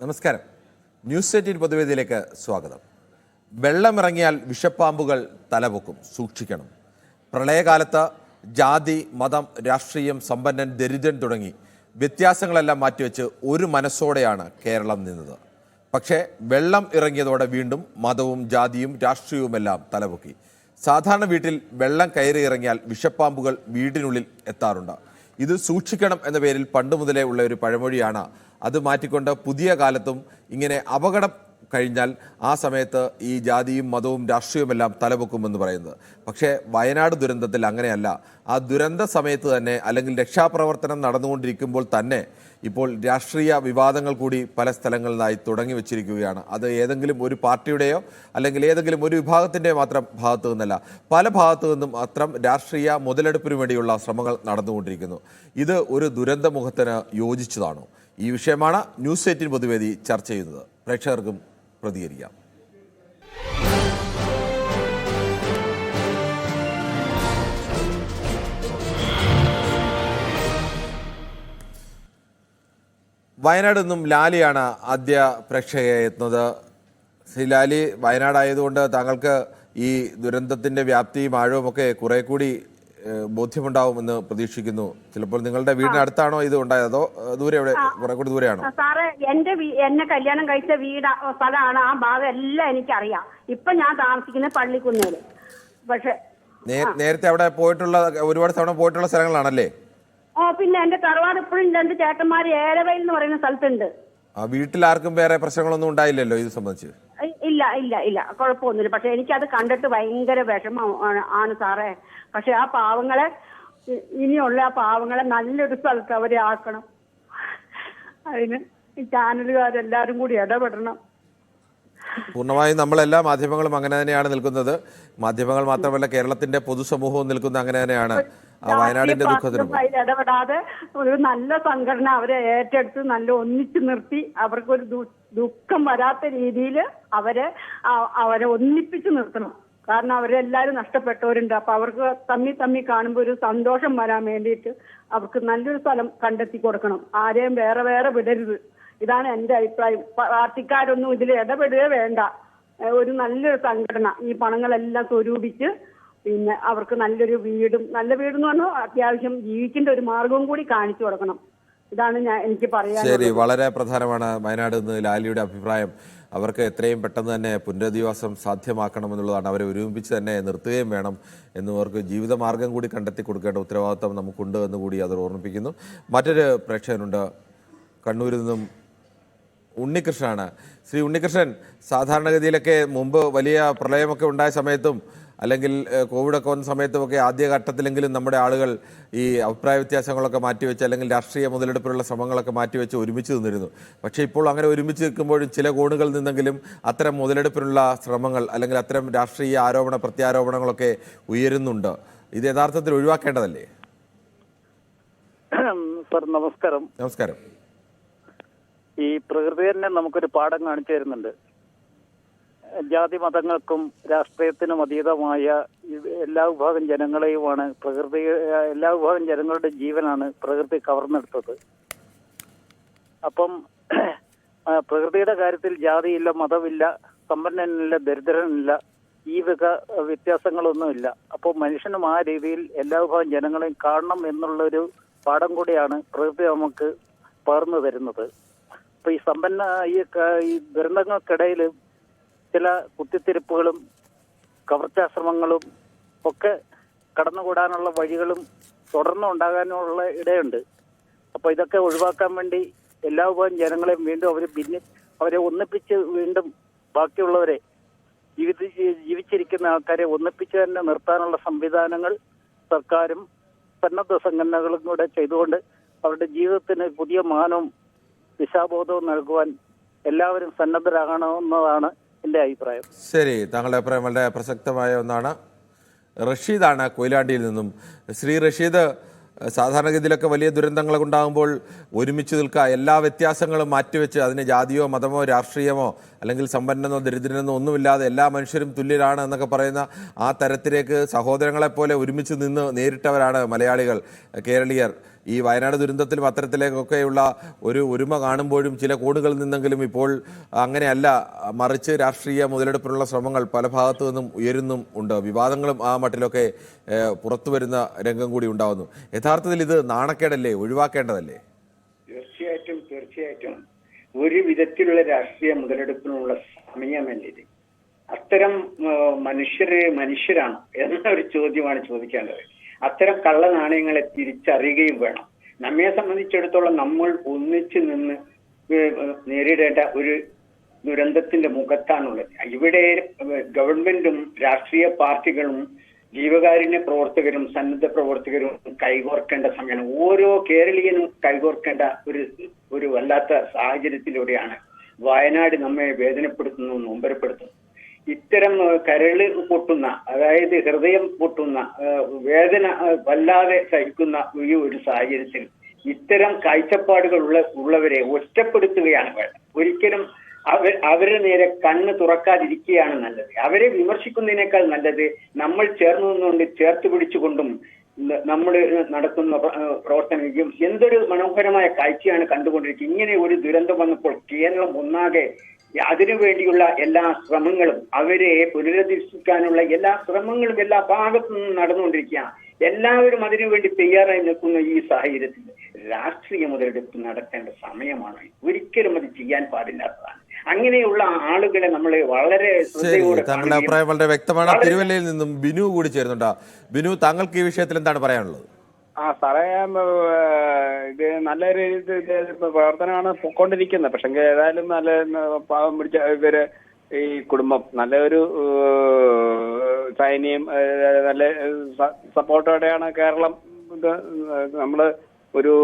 നമസ്കാരം. ന്യൂസ് 18 പൊതുവേദിയിലേക്ക് സ്വാഗതം. വെള്ളമിറങ്ങിയാൽ വിഷപ്പാമ്പുകൾ തലപൊക്കും, സൂക്ഷിക്കണം. പ്രളയകാലത്ത് ജാതി, മതം, രാഷ്ട്രീയം, സമ്പന്നൻ, ദരിദ്രൻ തുടങ്ങി വ്യത്യാസങ്ങളെല്ലാം മാറ്റിവെച്ച് ഒരു മനസ്സോടെയാണ് കേരളം നിന്നത്. പക്ഷേ വെള്ളം ഇറങ്ങിയതോടെ വീണ്ടും മതവും ജാതിയും രാഷ്ട്രീയവുമെല്ലാം തലപൊക്കി. സാധാരണ വീട്ടിൽ വെള്ളം കയറി ഇറങ്ങിയാൽ വിഷപ്പാമ്പുകൾ വീടിനുള്ളിൽ എത്താറുണ്ട്. ഇത് സൂക്ഷിക്കണം എന്ന പേരിൽ പണ്ട് മുതലേ ഉള്ള ഒരു പഴമൊഴിയാണ്. അത് മാറ്റിക്കൊണ്ട് പുതിയ കാലത്തും ഇങ്ങനെ അപകടം കഴിഞ്ഞാൽ ആ സമയത്ത് ഈ ജാതിയും മതവും രാഷ്ട്രീയവുമെല്ലാം തലപൊക്കുമെന്ന് പറയുന്നത്. പക്ഷേ വയനാട് ദുരന്തത്തിൽ അങ്ങനെയല്ല. ആ ദുരന്ത സമയത്ത് തന്നെ, അല്ലെങ്കിൽ രക്ഷാപ്രവർത്തനം നടന്നുകൊണ്ടിരിക്കുമ്പോൾ തന്നെ ഇപ്പോൾ രാഷ്ട്രീയ വിവാദങ്ങൾ കൂടി പല സ്ഥലങ്ങളിലായി തുടങ്ങി വെച്ചിരിക്കുകയാണ്. അത് ഏതെങ്കിലും ഒരു പാർട്ടിയുടെയോ അല്ലെങ്കിൽ ഏതെങ്കിലും ഒരു വിഭാഗത്തിൻ്റെയോ മാത്രം ഭാഗത്തു നിന്നല്ല, പല ഭാഗത്തു നിന്നും അത്തരം രാഷ്ട്രീയ മുതലെടുപ്പിനു വേണ്ടിയുള്ള ശ്രമങ്ങൾ നടന്നുകൊണ്ടിരിക്കുന്നു. ഇത് ഒരു ദുരന്തമുഖത്തിന് യോജിച്ചതാണോ? ഈ വിഷയമാണ് ന്യൂസ് 18 പൊതുവേദി ചർച്ച ചെയ്യുന്നത്. പ്രേക്ഷകർക്കും പ്രതികരിക്കാം. വയനാട് നിന്നും ലാലിയാണ് ആദ്യ പ്രേക്ഷകയായി എത്തുന്നത്. ശ്രീ ലാലി, വയനാടായതുകൊണ്ട് താങ്കൾക്ക് ഈ ദുരന്തത്തിന്റെ വ്യാപ്തിയും ആഴവും ഒക്കെ കുറെ കൂടി ബോധ്യമുണ്ടാവുമെന്ന് പ്രതീക്ഷിക്കുന്നു. ചിലപ്പോൾ നിങ്ങളുടെ വീടിനടുത്താണോ ഇത് ഉണ്ടായത്, അതോ ദൂരെ, കുറെ കൂടി ദൂരെയാണോ? സാറേ, എന്നെ കല്യാണം കഴിച്ച സ്ഥലമാണ്. ആ ഭാഗം എല്ലാം എനിക്കറിയാം. ഇപ്പൊ ഞാൻ താമസിക്കുന്നത് പള്ളിക്കുന്നേല്. പക്ഷെ നേരത്തെ അവിടെ പോയിട്ടുള്ള, ഒരുപാട് തവണ പോയിട്ടുള്ള സ്ഥലങ്ങളാണല്ലേ? പിന്നെ എന്റെ തറവാട് ഇപ്പോഴും രണ്ട് ചേട്ടന്മാര് ഏലവയിൽ എന്ന് പറയുന്ന സ്ഥലത്തുണ്ട്. വീട്ടിൽ ആർക്കും വേറെ പ്രശ്നങ്ങളൊന്നും ഉണ്ടായില്ലല്ലോ ഇത് സംബന്ധിച്ച്? ഇല്ല, കുഴപ്പമൊന്നുമില്ല. പക്ഷെ എനിക്കത് കണ്ടിട്ട് ഭയങ്കര വിഷമം ആണ് സാറേ. പക്ഷെ ആ പാവങ്ങളെ, ഇനിയുള്ള ആ പാവങ്ങളെ നല്ലൊരു സ്ഥലത്ത് അവരെ ആക്കണം. അതിന് ഈ ചാനലുകാരെല്ലാരും കൂടി ഇടപെടണം. പൂർണ്ണമായും നമ്മളെല്ലാ മാധ്യമങ്ങളും അങ്ങനെ തന്നെയാണ് നിൽക്കുന്നത്. മാധ്യമങ്ങൾ മാത്രമല്ല, കേരളത്തിന്റെ പൊതുസമൂഹവും നിൽക്കുന്നത് അങ്ങനെ തന്നെയാണ്. വയനാടിന്റെ ദുഃഖത്തിന് ഇടപെടാതെ ഒരു നല്ല സംഘടന അവരെ ഏറ്റെടുത്ത് നല്ല ഒന്നിച്ചു നിർത്തി അവർക്കൊരു ദുഃഖം വരാത്ത രീതിയിൽ അവരെ ഒന്നിപ്പിച്ചു നിർത്തണം. കാരണം അവരെല്ലാരും നഷ്ടപ്പെട്ടവരുണ്ട്. അപ്പൊ അവർക്ക് തമ്മി കാണുമ്പോൾ ഒരു സന്തോഷം വരാൻ വേണ്ടിയിട്ട് അവർക്ക് നല്ലൊരു സ്ഥലം കണ്ടെത്തി കൊടുക്കണം. ആരെയും വേറെ വിടരുത്. ഇതാണ് എന്റെ അഭിപ്രായം. പാർട്ടിക്കാരൊന്നും ഇതിൽ ഇടപെടുകയേ വേണ്ട. ഒരു നല്ലൊരു സംഘടന ഈ പണങ്ങളെല്ലാം സ്വരൂപിച്ച് പിന്നെ അവർക്ക് നല്ലൊരു നല്ല വീടെന്ന് പറഞ്ഞാൽ അത്യാവശ്യം ജീവിക്കേണ്ട ഒരു മാർഗവും കൂടി കാണിച്ചു കൊടുക്കണം. ഇതാണ് എനിക്ക് പറയാൻ. ശരി, വളരെ പ്രധാനമാണ് വയനാട് നിന്ന് ലാലിയുടെ അഭിപ്രായം. അവർക്ക് എത്രയും പെട്ടെന്ന് തന്നെ പുനരധിവാസം സാധ്യമാക്കണമെന്നുള്ളതാണ്. അവരെ ഒരുമിപ്പിച്ച് തന്നെ നിർത്തുകയും വേണം എന്നവർക്ക് ജീവിതമാർഗം കൂടി കണ്ടെത്തി കൊടുക്കേണ്ട ഉത്തരവാദിത്വം നമുക്കുണ്ട് എന്ന് കൂടി അത് ഓർമ്മിപ്പിക്കുന്നു. മറ്റൊരു പ്രേക്ഷകനുണ്ട്, കണ്ണൂരിൽ നിന്നും ഉണ്ണികൃഷ്ണനാണ്. ശ്രീ ഉണ്ണികൃഷ്ണൻ, സാധാരണഗതിയിലൊക്കെ മുമ്പ് വലിയ പ്രളയമൊക്കെ ഉണ്ടായ സമയത്തും അല്ലെങ്കിൽ കോവിഡൊക്കെ വന്ന സമയത്തുമൊക്കെ ആദ്യഘട്ടത്തിലെങ്കിലും നമ്മുടെ ആളുകൾ ഈ അഭിപ്രായ വ്യത്യാസങ്ങളൊക്കെ മാറ്റിവെച്ച് അല്ലെങ്കിൽ രാഷ്ട്രീയ മുതലെടുപ്പിലുള്ള ശ്രമങ്ങളൊക്കെ മാറ്റിവെച്ച് ഒരുമിച്ച് നിന്നിരുന്നു. പക്ഷേ ഇപ്പോൾ അങ്ങനെ ഒരുമിച്ച് നിൽക്കുമ്പോഴും ചില കോണുകളിൽ നിന്നെങ്കിലും അത്തരം മുതലെടുപ്പിനുള്ള ശ്രമങ്ങൾ അല്ലെങ്കിൽ അത്തരം രാഷ്ട്രീയ ആരോപണ പ്രത്യാരോപണങ്ങളൊക്കെ ഉയരുന്നുണ്ട്. ഇത് യഥാർത്ഥത്തിൽ ഒഴിവാക്കേണ്ടതല്ലേ? സർ, നമസ്കാരം. നമസ്കാരം. ഈ പ്രകൃതി തന്നെ നമുക്കൊരു പാഠം കാണിച്ചു തരുന്നുണ്ട്. ജാതി മതങ്ങൾക്കും രാഷ്ട്രീയത്തിനും അതീതമായ എല്ലാ വിഭാഗം ജനങ്ങളെയുമാണ് പ്രകൃതി, എല്ലാ വിഭാഗം ജനങ്ങളുടെ ജീവനാണ് പ്രകൃതി കവർന്നെടുത്തത്. അപ്പം പ്രകൃതിയുടെ കാര്യത്തിൽ ജാതിയില്ല, മതമില്ല, സമ്പന്നനില്ല, ദരിദ്രനില്ല, ഈ വക വ്യത്യാസങ്ങളൊന്നുമില്ല. അപ്പോൾ മനുഷ്യനും ആ രീതിയിൽ എല്ലാ വിഭാഗം ജനങ്ങളെയും കാണണം എന്നുള്ളൊരു പാഠം കൂടിയാണ് പ്രകൃതി നമുക്ക് പകർന്നു തരുന്നത്. അപ്പൊ ഈ ഈ ദുരന്തങ്ങൾക്കിടയിൽ ചില കുത്തിത്തിരിപ്പുകളും കവർച്ചാശ്രമങ്ങളും ഒക്കെ കടന്നുകൂടാനുള്ള വഴികളും തുടർന്ന് ഉണ്ടാകാനുള്ള ഇടയുണ്ട്. അപ്പൊ ഇതൊക്കെ ഒഴിവാക്കാൻ വേണ്ടി എല്ലാ വിഭാഗം ജനങ്ങളെയും വീണ്ടും അവരെ ഒന്നിപ്പിച്ച് വീണ്ടും ബാക്കിയുള്ളവരെ ജീവിച്ചിരിക്കുന്ന ആൾക്കാരെ ഒന്നിപ്പിച്ച് തന്നെ നിർത്താനുള്ള സംവിധാനങ്ങൾ സർക്കാരും സന്നദ്ധ സംഘടനകളും കൂടെ ചെയ്തുകൊണ്ട് അവരുടെ ജീവിതത്തിന് പുതിയ മാനവും ദിശാബോധവും നൽകുവാൻ എല്ലാവരും സന്നദ്ധരാകണമെന്നതാണ് എൻ്റെ അഭിപ്രായം. ശരി, താങ്കളുടെ അഭിപ്രായം വളരെ പ്രസക്തമായ ഒന്നാണ്. റഷീദാണ് കൊയിലാണ്ടിയിൽ നിന്നും. ശ്രീ റഷീദ്, സാധാരണഗതിയിലൊക്കെ വലിയ ദുരന്തങ്ങളൊക്കെ ഉണ്ടാകുമ്പോൾ ഒരുമിച്ച് നിൽക്കുക, എല്ലാ വ്യത്യാസങ്ങളും മാറ്റിവെച്ച് അതിന് ജാതിയോ മതമോ രാഷ്ട്രീയമോ അല്ലെങ്കിൽ സമ്പന്നനോ ദരിദ്രനെന്നോ ഒന്നുമില്ലാതെ എല്ലാ മനുഷ്യരും തുല്യരാണ് എന്നൊക്കെ പറയുന്ന ആ തരത്തിലേക്ക് സഹോദരങ്ങളെപ്പോലെ ഒരുമിച്ച് നിന്ന് നേരിട്ടവരാണ് മലയാളികൾ, കേരളീയർ. ഈ വയനാട് ദുരന്തത്തിലും അത്തരത്തിലേക്കൊക്കെയുള്ള ഒരു ഒരുമ കാണുമ്പോഴും ചില കോണുകളിൽ നിന്നെങ്കിലും ഇപ്പോൾ അങ്ങനെയല്ല, മറിച്ച് രാഷ്ട്രീയ മുതലെടുപ്പിനുള്ള ശ്രമങ്ങൾ പല ഭാഗത്തു നിന്നും ഉയരുന്നും ഉണ്ട്. വിവാദങ്ങളും ആ മട്ടിലൊക്കെ പുറത്തു വരുന്ന രംഗം കൂടി ഉണ്ടാകുന്നു. യഥാർത്ഥത്തിൽ ഇത് നാണക്കേടല്ലേ, ഒഴിവാക്കേണ്ടതല്ലേ? തീർച്ചയായിട്ടും ഒരു വിധത്തിലുള്ള രാഷ്ട്രീയ മുതലെടുപ്പിനുള്ള സമയമല്ല ഇത്. അത്തരം മനുഷ്യരാണ് എന്ന ഒരു ചോദ്യമാണ് ചോദിക്കേണ്ടത്. അത്തരം കള്ള നാണയങ്ങളെ തിരിച്ചറിയുകയും വേണം. നമ്മെ സംബന്ധിച്ചിടത്തോളം നമ്മൾ ഒന്നിച്ചു നിന്ന് നേരിടേണ്ട ഒരു ദുരന്തത്തിന്റെ മുഖത്താണുള്ളത്. ഇവിടെ ഗവൺമെന്റും രാഷ്ട്രീയ പാർട്ടികളും ജീവകാരുണ്യ പ്രവർത്തകരും സന്നദ്ധ പ്രവർത്തകരും കൈകോർക്കേണ്ട സമയമാണ്. ഓരോ കേരളീയനും കൈകോർക്കേണ്ട ഒരു വല്ലാത്ത സാഹചര്യത്തിലൂടെയാണ് വയനാട് നമ്മെ വേദനപ്പെടുത്തുന്നു, നൊമ്പരപ്പെടുത്തുന്നു. ഇത്തരം കരള് പൊട്ടുന്ന, അതായത് ഹൃദയം പൊട്ടുന്ന, വേദന വല്ലാതെ സഹിക്കുന്ന ഈ ഒരു സാഹചര്യത്തിൽ ഇത്തരം കാഴ്ചപ്പാടുകൾ ഉള്ളവരെ ഒറ്റപ്പെടുത്തുകയാണ് വേണ്ടത്. ഒരിക്കലും അവരുടെ നേരെ കണ്ണ് തുറക്കാതിരിക്കുകയാണ് നല്ലത്. അവരെ വിമർശിക്കുന്നതിനേക്കാൾ നല്ലത് നമ്മൾ ചേർന്ന് നിന്നുകൊണ്ട് ചേർത്ത് പിടിച്ചുകൊണ്ടും നമ്മൾ നടത്തുന്ന പ്രവർത്തനം എന്തൊരു മനോഹരമായ കാഴ്ചയാണ് കണ്ടുകൊണ്ടിരിക്കുന്നത്. ഇങ്ങനെ ഒരു ദുരന്തം വന്നപ്പോൾ കേരളം ഒന്നാകെ അതിനുവേണ്ടിയുള്ള എല്ലാ ശ്രമങ്ങളും, അവരെ പുനരധിവസിക്കാനുള്ള എല്ലാ ശ്രമങ്ങളും എല്ലാ ഭാഗത്തു നിന്നും നടന്നുകൊണ്ടിരിക്കുകയാണ്. എല്ലാവരും അതിനുവേണ്ടി തയ്യാറായി നിൽക്കുന്ന ഈ സാഹചര്യത്തിൽ രാഷ്ട്രീയ മുതലെടുപ്പ് നടത്തേണ്ട സമയമാണ്. ഒരിക്കലും അത് ചെയ്യാൻ പാടില്ലാത്തതാണ്. അങ്ങനെയുള്ള ആളുകളെ നമ്മൾ വളരെ താങ്കളുടെ അഭിപ്രായം വളരെ വ്യക്തമാണ്. തിരുവല്ലയിൽ നിന്നും ബിനു കൂടി ചേരുന്നുണ്ട്. ബിനു, താങ്കൾക്ക് ഈ വിഷയത്തിൽ എന്താണ് പറയാനുള്ളത്? സാറേ, ഇത് നല്ലൊരു പ്രവർത്തനമാണ് പൊക്കോണ്ടിരിക്കുന്നത്. പക്ഷെ ഏതായാലും നല്ല പാവം പിടിച്ച ഇവര് ഈ കുടുംബം നല്ലൊരു സൈന്യം നല്ല സപ്പോർട്ടോടെയാണ് കേരളം. നമ്മള് ഒരു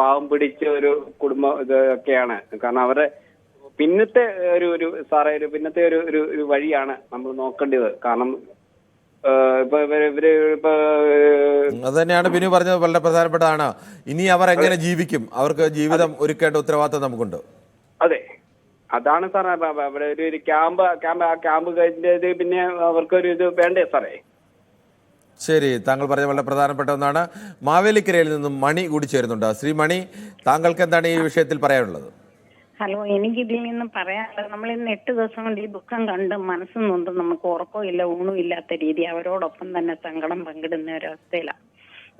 പാവം പിടിച്ച ഒരു കുടുംബം ഇതൊക്കെയാണ്. കാരണം അവരെ പിന്നത്തെ സാറേ പിന്നത്തെ ഒരു വഴിയാണ് നമ്മൾ നോക്കേണ്ടത്. കാരണം അത് തന്നെയാണ് ബിനു പറഞ്ഞത്, വളരെ പ്രധാനപ്പെട്ടതാണ്. ഇനി അവർ എങ്ങനെ ജീവിക്കും? അവർക്ക് ജീവിതം ഒരുക്കേണ്ട ഉത്തരവാദിത്തം നമുക്കുണ്ട്. അതെ, അതാണ് സാറേ. അവിടെ ഒരു ക്യാമ്പ് കഴിഞ്ഞത് പിന്നെ അവർക്കൊരു ഇത് വേണ്ടേ സാറേ? ശരി, താങ്കൾ പറഞ്ഞ വളരെ പ്രധാനപ്പെട്ട ഒന്നാണ്. മാവേലിക്കരയിൽ നിന്നും മണി കൂടി ചേരുന്നുണ്ട്. ശ്രീ മണി, താങ്കൾക്ക് എന്താണ് ഈ വിഷയത്തിൽ പറയാനുള്ളത്? ഹലോ, എനിക്കിതിൽ നിന്ന് പറയാനുള്ളത്, നമ്മൾ ഇന്ന് 8 ദിവസം കൊണ്ട് ഈ ദുഃഖം കണ്ട് മനസ്സ് നൊന്ത് നമുക്ക് ഉറക്കവും ഇല്ല ഊണും ഇല്ലാത്ത രീതി അവരോടൊപ്പം തന്നെ സങ്കടം പങ്കിടുന്ന ഒരവസ്ഥയിലാണ്.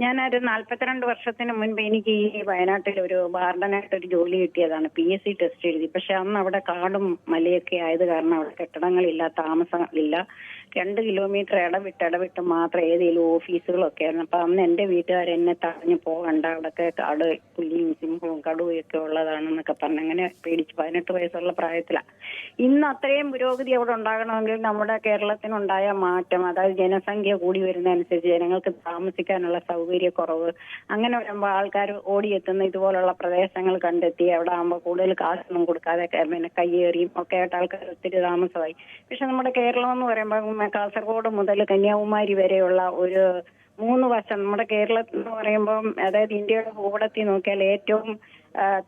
ഞാനൊരു 42 വർഷത്തിന് മുൻപ് എനിക്ക് ഈ വയനാട്ടിൽ ഒരു വാർഡനായിട്ടൊരു ജോലി കിട്ടിയതാണ്. PSC ടെസ്റ്റ് എഴുതി. പക്ഷെ അന്ന് അവിടെ കാടും മലയൊക്കെ ആയത് കാരണം അവിടെ കെട്ടിടങ്ങളില്ല, താമസങ്ങളില്ല. 2 കിലോമീറ്റർ ഇടവിട്ട് മാത്രം ഏതെങ്കിലും ഓഫീസുകളൊക്കെ ആയിരുന്നു. അപ്പൊ അന്ന് എന്റെ വീട്ടുകാരെന്നെ തടഞ്ഞു പോകണ്ട, അവിടൊക്കെ കാട് പുലിയും സിംഹവും കടുവയും ഒക്കെ ഉള്ളതാണെന്നൊക്കെ പറഞ്ഞ് അങ്ങനെ പേടിച്ച് 18 വയസ്സുള്ള പ്രായത്തിലാണ്. ഇന്ന് അത്രയും പുരോഗതി അവിടെ ഉണ്ടാകണമെങ്കിൽ നമ്മുടെ കേരളത്തിനുണ്ടായ മാറ്റം, അതായത് ജനസംഖ്യ കൂടി വരുന്നതനുസരിച്ച് ജനങ്ങൾക്ക് താമസിക്കാനുള്ള സൗകര്യക്കുറവ്, അങ്ങനെ വരുമ്പോൾ ആൾക്കാർ ഓടിയെത്തുന്ന ഇതുപോലുള്ള പ്രദേശങ്ങൾ കണ്ടെത്തി അവിടെ ആകുമ്പോൾ കൂടുതൽ കാശൊന്നും കൊടുക്കാതെ പിന്നെ കയ്യേറിയും ഒക്കെ ആയിട്ട് ആൾക്കാർ ഒത്തിരി താമസമായി. പക്ഷെ നമ്മുടെ കേരളം എന്ന് പറയുമ്പോൾ കാസർഗോഡ് മുതൽ കന്യാകുമാരി വരെയുള്ള ഒരു 3 വശം നമ്മുടെ കേരളത്തിൽ എന്ന് പറയുമ്പോൾ, അതായത് ഇന്ത്യയുടെ ഭൂപടത്തിൽ നോക്കിയാൽ ഏറ്റവും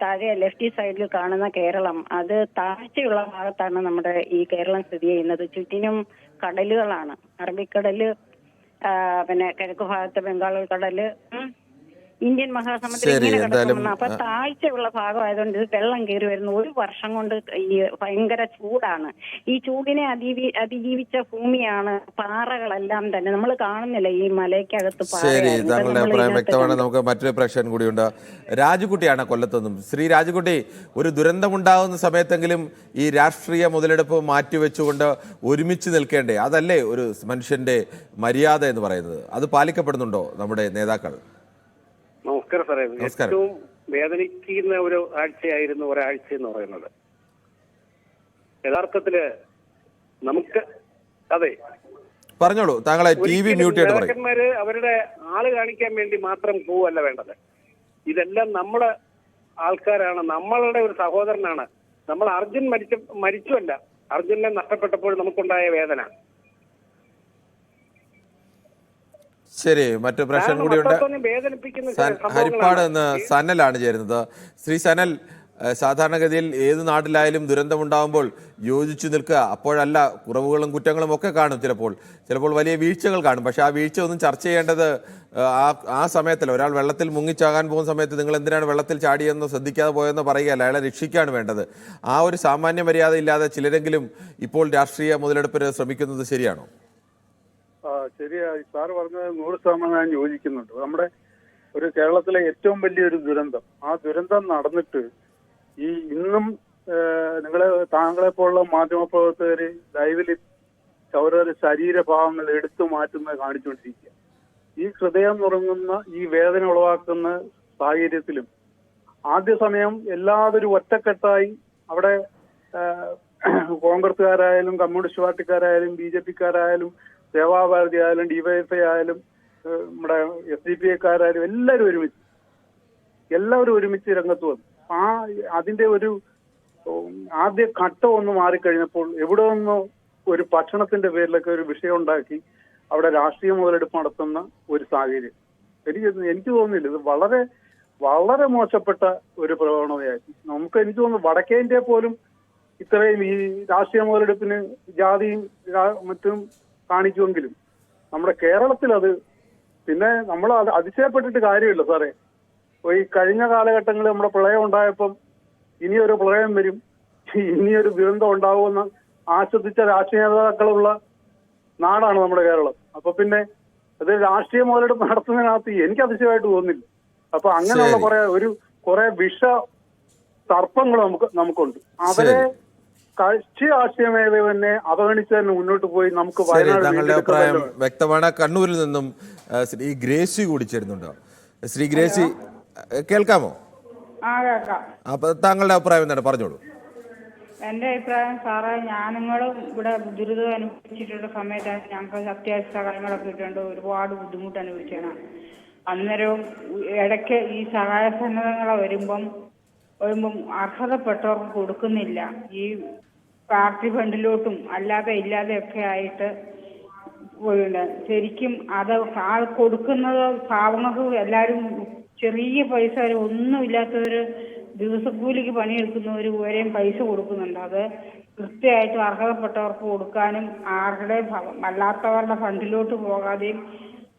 താഴെ ലെഫ്റ്റ് സൈഡിൽ കാണുന്ന കേരളം, അത് താഴ്ചയുള്ള ഭാഗത്താണ് നമ്മുടെ ഈ കേരളം സ്ഥിതി ചെയ്യുന്നത്. ചുറ്റിനും കടലുകളാണ്. അറബിക്കടല്, പിന്നെ കിഴക്ക് ഭാഗത്ത് ബംഗാൾ കടല്, ഇന്ത്യൻ മഹാസമുദ്രം ഇങ്ങനെ കിടക്കുന്ന. അപ്പൊ താഴ്ചയുള്ള ഭാഗമായതുകൊണ്ട് ഇത് വെള്ളം കയറി വരുന്നു. 1 വർഷം കൊണ്ട് ഈ ഭയങ്കര ചൂടാണ്. ഈ ചൂടിനെ അതിജീവിച്ച ഭൂമിയാണ്. പാറകളെല്ലാം തന്നെ നമ്മൾ കാണുന്നില്ല ഈ മലയ്ക്കകത്ത്. ശരി, താങ്കളുടെ അഭിപ്രായം വ്യക്തമാണ്. നമുക്ക് മറ്റൊരു പ്രേക്ഷകൻ കൂടിയുണ്ട്. രാജുകുട്ടിയാണ് കൊല്ലത്തുനിന്നും. ശ്രീ രാജുകുട്ടി, ഒരു ദുരന്തമുണ്ടാകുന്ന സമയത്തെങ്കിലും ഈ രാഷ്ട്രീയ മുതലെടുപ്പ് മാറ്റിവെച്ചുകൊണ്ട് ഒരുമിച്ച് നിൽക്കേണ്ടേ? അതല്ലേ ഒരു മനുഷ്യന്റെ മര്യാദ എന്ന് പറയുന്നത്? അത് പാലിക്കപ്പെടുന്നുണ്ടോ നമ്മുടെ നേതാക്കൾ? നമസ്കാരം സാറേ. ഏറ്റവും വേദനിക്കുന്ന ഒരു ആഴ്ചയായിരുന്നു ഒരാഴ്ച എന്ന് പറയുന്നത്. യഥാർത്ഥത്തില് നമുക്ക് അതെ പറഞ്ഞോളൂ, താങ്കളെ TV മ്യൂട്ട് ചെയ്ത് പറയും. നേതാക്കന്മാര് അവരുടെ ആള് കാണിക്കാൻ വേണ്ടി മാത്രം പോവല്ല വേണ്ടത്. ഇതെല്ലാം നമ്മളെ ആൾക്കാരാണ്, നമ്മളുടെ ഒരു സഹോദരനാണ്. നമ്മൾ അർജുൻ മരിച്ചുവല്ല, അർജുനെ നഷ്ടപ്പെട്ടപ്പോൾ നമുക്കുണ്ടായ വേദന. ശരി, മറ്റു പ്രശ്നം കൂടിയുണ്ട്. ഹരിപ്പാട് നിന്ന് സനലാണ് ചേരുന്നത്. ശ്രീ സനൽ, സാധാരണഗതിയിൽ ഏത് നാട്ടിലായാലും ദുരന്തമുണ്ടാകുമ്പോൾ യോജിച്ചു നിൽക്കുക, അപ്പോഴല്ല കുറവുകളും കുറ്റങ്ങളും ഒക്കെ കാണും, ചിലപ്പോൾ വലിയ വീഴ്ചകൾ കാണും. പക്ഷേ ആ വീഴ്ച ഒന്നും ചർച്ച ചെയ്യേണ്ടത് ആ സമയത്തല്ല. ഒരാൾ വെള്ളത്തിൽ മുങ്ങിച്ചാകാൻ പോകുന്ന സമയത്ത് നിങ്ങൾ എന്തിനാണ് വെള്ളത്തിൽ ചാടിയെന്നോ ശ്രദ്ധിക്കാതെ പോയെന്നോ പറയുകയല്ല, അയാളെ രക്ഷിക്കുകയാണ് വേണ്ടത്. ആ ഒരു സാമാന്യ മര്യാദ ഇല്ലാതെ ചിലരെങ്കിലും ഇപ്പോൾ രാഷ്ട്രീയ മുതലെടുപ്പിന് ശ്രമിക്കുന്നത് ശരിയാണോ? ശരിയായി, സാറ് പറഞ്ഞത് 100% ഞാൻ യോജിക്കുന്നുണ്ട്. നമ്മുടെ ഒരു കേരളത്തിലെ ഏറ്റവും വലിയൊരു ദുരന്തം, ആ ദുരന്തം നടന്നിട്ട് ഇന്നും താങ്കളെ പോലുള്ള മാധ്യമപ്രവർത്തകര് ലൈവിൽ അവരവരുടെ ശരീരഭാഗങ്ങൾ എടുത്തു മാറ്റുന്നത് കാണിച്ചുകൊണ്ടിരിക്കുക. ഈ ഹൃദയം നുറങ്ങുന്ന ഈ വേദന ഉളവാക്കുന്ന സാഹചര്യത്തിലും ആദ്യ സമയം എല്ലാവരും ഒറ്റക്കെട്ടായി അവിടെ കോൺഗ്രസുകാരായാലും കമ്മ്യൂണിസ്റ്റ് പാർട്ടിക്കാരായാലും BJP-ക്കാരായാലും സേവാഭാരതി ആയാലും DYFI ആയാലും നമ്മുടെ SDPI-ക്കാരായാലും എല്ലാവരും ഒരുമിച്ച് രംഗത്ത് വന്നു. അതിന്റെ ഒരു ആദ്യ ഘട്ടം ഒന്ന് മാറിക്കഴിഞ്ഞപ്പോൾ എവിടെ നിന്നോ ഒരു ഭക്ഷണത്തിന്റെ പേരിലൊക്കെ ഒരു വിഷയം ഉണ്ടാക്കി അവിടെ രാഷ്ട്രീയ മുതലെടുപ്പ് നടത്തുന്ന ഒരു സാഹചര്യം എനിക്ക് തോന്നുന്നില്ല. ഇത് വളരെ വളരെ മോശപ്പെട്ട ഒരു പ്രവണതയായി. എനിക്ക് തോന്നുന്നു വടക്കേ ഇന്ത്യയെ പോലും ഇത്രയും ഈ രാഷ്ട്രീയ മുതലെടുപ്പിന് ജാതിയും മറ്റും കാണിക്കുമെങ്കിലും നമ്മുടെ കേരളത്തിൽ അത് പിന്നെ നമ്മൾ അതിശയപ്പെട്ടിട്ട് കാര്യമില്ല സാറേ. ഈ കഴിഞ്ഞ കാലഘട്ടങ്ങളിൽ നമ്മുടെ പ്രളയം ഉണ്ടായപ്പം ഇനിയൊരു പ്രളയം വരും, ഇനിയൊരു ദുരന്തം ഉണ്ടാവുമെന്ന് ആശ്വസിച്ച രാഷ്ട്രീയ നേതാക്കളുള്ള നാടാണ് നമ്മുടെ കേരളം. അപ്പൊ പിന്നെ അത് രാഷ്ട്രീയ മുതലെടുപ്പ് നടത്തുന്നതിനകത്ത് എനിക്ക് അതിശയമായിട്ട് തോന്നുന്നില്ല. അപ്പൊ അങ്ങനെയുള്ള കുറെ വിഷ സർപ്പങ്ങൾ നമുക്കുണ്ട്. അവരെ കക്ഷി രാഷ്ട്രീയമേഖല തന്നെ അവഗണിച്ച് തന്നെ മുന്നോട്ട് പോയി നമുക്ക് താങ്കളുടെ അഭിപ്രായം വ്യക്തമാണ്. കണ്ണൂരിൽ നിന്നും ശ്രീ ഗ്രേസി കൂടി ചേരുന്നുണ്ടോ? ശ്രീ ഗ്രേസി, കേൾക്കാമോ? അപ്പൊ താങ്കളുടെ അഭിപ്രായം എന്താണ്, പറഞ്ഞോളൂ. എന്റെ അഭിപ്രായം സാറേ, ഞാനുങ്ങളും ഇവിടെ ദുരിതം അനുഭവിച്ചിട്ടുള്ള സമയത്താണ് ഞങ്ങൾക്ക് അത്യാവശ്യ സഹായങ്ങളൊക്കെ കിട്ടേണ്ട ഒരുപാട് ബുദ്ധിമുട്ട് അനുഭവിച്ചാണ്. അന്നേരവും ഇടയ്ക്ക് ഈ സഹായ സന്നദ്ധങ്ങൾ വരുമ്പം അർഹതപ്പെട്ടവർക്ക് കൊടുക്കുന്നില്ല. ഈ പാർട്ടി ഫണ്ടിലോട്ടും ഇല്ലാതെയൊക്കെ ആയിട്ട് ശരിക്കും അത് കൊടുക്കുന്നത് പാവങ്ങൾക്ക് എല്ലാവരും ചെറിയ പൈസ ഒന്നുമില്ലാത്തവര് ദിവസക്കൂലിക്ക് പണിയെടുക്കുന്നവർ വരെയും പൈസ കൊടുക്കുന്നുണ്ട്. അത് കൃത്യമായിട്ട് അർഹതപ്പെട്ടവർക്ക് കൊടുക്കാനും അല്ലാത്തവരുടെ ഫണ്ടിലോട്ട് പോകാതെയും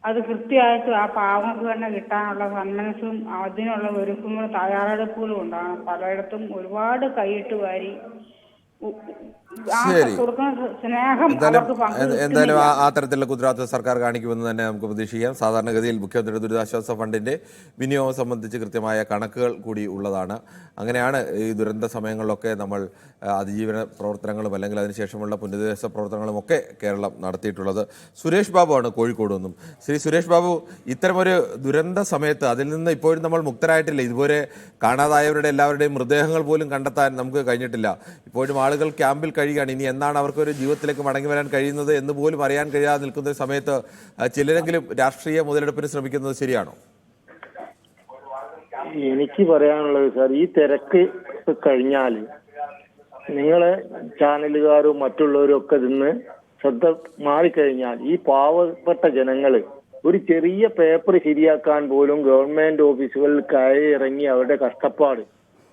അത് കൃത്യമായിട്ട് ആ പാവങ്ങൾക്ക് തന്നെ കിട്ടാനുള്ള സന്മനസ്സും അതിനുള്ള ഒരുക്കങ്ങളും തയ്യാറെടുപ്പുകളും ഉണ്ടാകണം. പലയിടത്തും ഒരുപാട് കൈയിട്ട് വാരി എന്തായാലും ആ തരത്തിലുള്ള കുതിരാത്ത സർക്കാർ കാണിക്കുമെന്ന് തന്നെ നമുക്ക് പ്രതീക്ഷിക്കാം. സാധാരണഗതിയിൽ മുഖ്യമന്ത്രിയുടെ ദുരിതാശ്വാസ ഫണ്ടിന്റെ വിനിയോഗം സംബന്ധിച്ച് കൃത്യമായ കണക്കുകൾ കൂടി ഉള്ളതാണ്. അങ്ങനെയാണ് ഈ ദുരന്ത സമയങ്ങളിലൊക്കെ നമ്മൾ അതിജീവന പ്രവർത്തനങ്ങളും അല്ലെങ്കിൽ അതിനുശേഷമുള്ള പുനരധിവാസ പ്രവർത്തനങ്ങളും ഒക്കെ കേരളം നടത്തിയിട്ടുള്ളത്. സുരേഷ് ബാബു ആണ് കോഴിക്കോട് നിന്നും. ശ്രീ സുരേഷ് ബാബു, ഇത്തരമൊരു ദുരന്ത സമയത്ത് അതിൽ നിന്ന് ഇപ്പോഴും നമ്മൾ മുക്തരായിട്ടില്ല. ഇതുപോലെ കാണാതായവരുടെ എല്ലാവരുടെയും മൃതദേഹങ്ങൾ പോലും കണ്ടെത്താൻ നമുക്ക് കഴിഞ്ഞിട്ടില്ല. ഇപ്പോഴും ആളുകൾ ക്യാമ്പിൽ കഴിയുകയാണ്. ഇനി എന്നാണ് അവർക്കൊരു ജീവിതത്തിലേക്ക് മടങ്ങി വരാൻ കഴിയുന്നത് എന്ന് പോലും അറിയാൻ കഴിയാതെ നിൽക്കുന്ന സമയത്ത് ചിലരെങ്കിലും രാഷ്ട്രീയ മുതലെടുപ്പിന് ശ്രമിക്കുന്നത് ശരിയാണോ? എനിക്ക് പറയാനുള്ളത് സാർ, ഈ തിരക്ക് കഴിഞ്ഞാൽ നിങ്ങളെ ചാനലുകാരും മറ്റുള്ളവരും ഒക്കെ നിന്ന് ശ്രദ്ധ മാറിക്കഴിഞ്ഞാൽ ഈ പാവപ്പെട്ട ജനങ്ങള് ഒരു ചെറിയ പേപ്പർ ശരിയാക്കാൻ പോലും ഗവൺമെന്റ് ഓഫീസുകളിൽ കയറി ഇറങ്ങി അവരുടെ കഷ്ടപ്പാട്